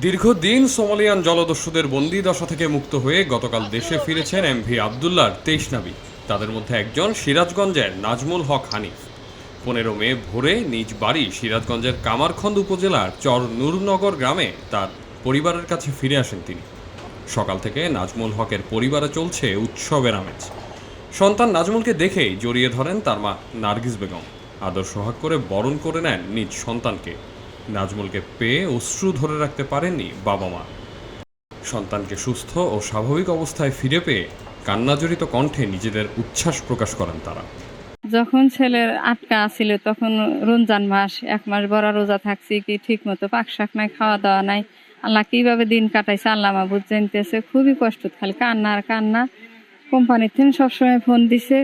দীর্ঘদিন সোমালিয়ান জলদস্যুদের বন্দী দশা থেকে মুক্ত হয়ে গতকাল দেশে ফিরেছেন এমভি আবদুল্লাহর 23 নাবিক। তাদের মধ্যে একজন সিরাজগঞ্জের নাজমুল হক হানিফ। 15 মে ভোরে নিজ বাড়ি সিরাজগঞ্জের কামারখন্দ উপজেলার চর নূরনগর গ্রামে তার পরিবারের কাছে ফিরে আসেন তিনি। সকাল থেকে নাজমুল হকের পরিবারে চলছে উৎসবের আমেজ। সন্তান নাজমুলকে দেখেই জড়িয়ে ধরেন তার মা নার্গিস বেগম। আদর সোহাগ করে বরণ করে নেন নিজ সন্তানকে। নাজমুলকে পেয়ে অশ্রু ধরে রাখতে পারেননি বাবা মা। সন্তানকে সুস্থ ও স্বাভাবিক অবস্থায় ফিরে পেয়ে কান্নাজড়িত কণ্ঠে নিজেদের উচ্ছ্বাস প্রকাশ করেন তারা। যখন ছেলের আটকা ছিল তখন রমজান মাস, 1 মাস বড় রোজা থাকছি, কি ঠিক মতো পাক শাক নাই, খাওয়া দাওয়া নাই। আল্লাহ কিভাবে দিন কাটাইছে আল্লাহ মাহবুব জানতেছে। খুবই কষ্ট, খালি কান্না আর কান্না। কোম্পানির থেকে সবসময় ফোন দিছে,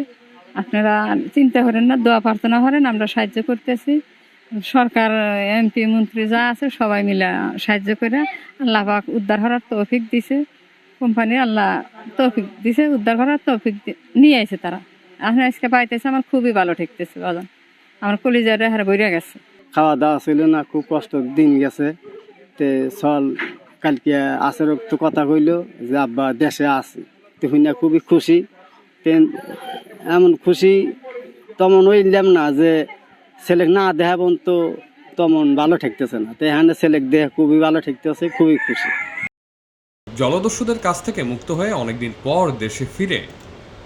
আপনারা চিন্তা করেন না, দোয়া প্রার্থনা করেন, আমরা সাহায্য করতেছি। সরকার, এমপি, মন্ত্রী যা আছে সবাই মিলে সাহায্য করে আল্লাহ পাক উদ্ধার করার তৌফিক দিছে। কোম্পানির আল্লাহ তৌফিক দিছে, উদ্ধার করার তৌফিক নিয়ে আসে তারা। আপনার আজকে পাইতেছে, আমার খুবই ভালো ঠেকতেছে বাজান। আমার কলিজাটা হারে বইরা গেছে। খাওয়া দাওয়া ছিল না, খুব কষ্ট দিন গেছে। তে চল কালকে আসর তো কথা কইল যে আব্বা দেশে আছে, তখন না খুবই খুশি। এমন খুশি তেমন হইলাম না যে ছেলে না দেখা পর্যন্ত তেমন ভালো ঠেকতেছে না। তো এখানে ছেলে দেহ খুবই ভালো ঠেকতেছে, খুবই খুশি। জলদস্যুদের কাছ থেকে মুক্ত হয়ে অনেকদিন পর দেশে ফিরে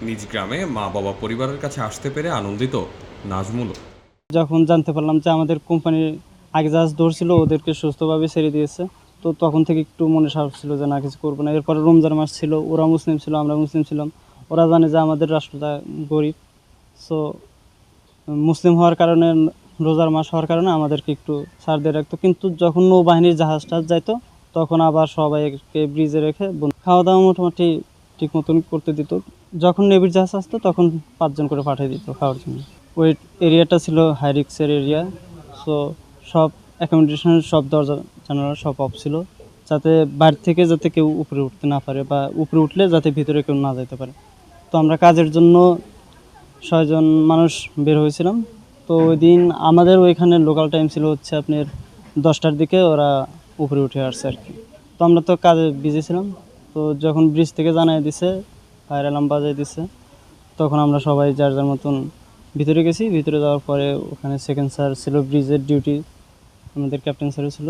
নিজ গ্রামে মা বাবা পরিবারের কাছে আসতে পেরে আনন্দিত নাজমুল। যখন জানতে পারলাম যে আমাদের কোম্পানির আগে জাহাজ ধরছিল ওদেরকে সুস্থভাবে ছেড়ে দিয়েছে, তো তখন থেকে একটু মনে সাহস ছিল যে না কিছু করবো না। এরপরে রমজান মাস ছিল, ওরা মুসলিম ছিল, আমরা মুসলিম ছিলাম। ওরা জানে যে আমাদের রাষ্ট্রটা গরিব, সো মুসলিম হওয়ার কারণে, রোজার মাস হওয়ার কারণে আমাদেরকে একটু ছাড় দিয়ে রাখতো। কিন্তু যখন নৌবাহিনীর জাহাজটা যাইতো তখন আবার সবাইকে ব্রিজে রেখে খাওয়া দাওয়া মোটামুটি ঠিক মতন করতে দিত। যখন নেভির জাহাজ আসতো তখন 5 জন করে পাঠিয়ে দিত খাওয়ার জন্য। ওই এরিয়াটা ছিল হাই রিক্সের এরিয়া, সো সব অ্যাকোমোডেশনের সব দরজা জানালা সব অফ ছিল, যাতে বাইরে থেকে যাতে কেউ উপরে উঠতে না পারে, বা উপরে উঠলে যাতে ভিতরে কেউ না যেতে পারে। তো আমরা কাজের জন্য 6 জন মানুষ বের হয়েছিলাম। তো ওই দিন আমাদের ওইখানে লোকাল টাইম ছিল হচ্ছে আপনার 10টার দিকে, ওরা উপরে উঠে আসছে আর কি। তো আমরা তো কাজে বিজি ছিলাম। তো যখন ব্রিজ থেকে জানাই দিছে, ফায়ার অ্যালার্ম বাজিয়ে দিছে, তখন আমরা সবাই যার যার মতন ভিতরে গেছি। ভিতরে যাওয়ার পরে ওখানে সেকেন্ড স্যার ছিল, ব্রিজের ডিউটি আমাদের ক্যাপ্টেন স্যারও ছিল।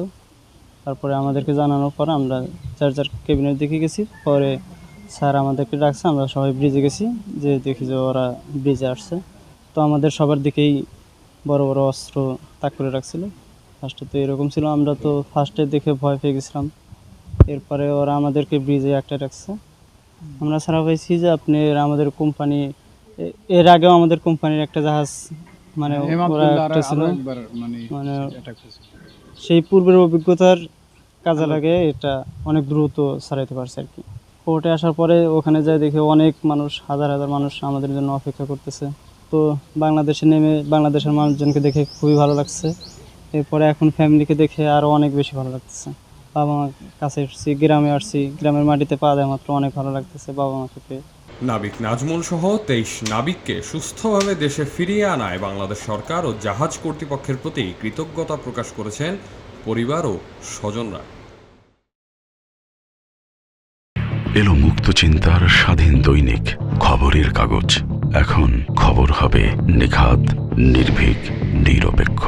তারপরে আমাদেরকে জানানোর পর আমরা যার যার কেবিনের দিকে গেছি। পরে স্যার আমাদেরকে ডাকছে, আমরা সবাই ব্রিজে গেছি, যে দেখি যে ওরা ব্রিজে আসছে। তো আমাদের সবার দিকেই বড় বড় অস্ত্র তাক করে রাখছিল। ফার্স্টে তো এরকম ছিল, আমরা তো ফার্স্টে দেখে ভয় পেয়ে গেছিলাম। এরপরে ওরা আমাদেরকে ব্রিজে একটা রাখছে। আমরা ছাড়া পাইছি যে আপনি আমাদের কোম্পানি, এর আগেও আমাদের কোম্পানির একটা জাহাজ, মানে ওরা একটা ছিল, মানে সেই পূর্বের অভিজ্ঞতার কাজে লাগে এটা অনেক দ্রুত ছাড়াইতে পারছে আর কি। পোর্টে আসার পরে ওখানে যাই দেখে অনেক মানুষ, হাজার হাজার মানুষ আমাদের জন্য অপেক্ষা করতেছে। তো বাংলাদেশে নেমে বাংলাদেশের মানুষজনকে দেখে খুবই ভালো লাগছে। এরপরে এখন ফ্যামিলিকে দেখে আরও অনেক বেশি ভালো লাগতেছে। বাবা মার কাছে এসেছি, গ্রামে আসছি, গ্রামের মাটিতে পা দেয় মাত্র অনেক ভালো লাগতেছে বাবা মাকে পেয়ে। নাবিক নাজমুল সহ 23 নাবিককে সুস্থভাবে দেশে ফিরিয়ে আনায় বাংলাদেশ সরকার ও জাহাজ কর্তৃপক্ষের প্রতি কৃতজ্ঞতা প্রকাশ করেছেন পরিবার ও স্বজনরা। এলো মুক্ত চিন্তার স্বাধীন দৈনিক খবরের কাগজ। এখন খবর হবে নিখাত, নির্ভীক, নিরপেক্ষ।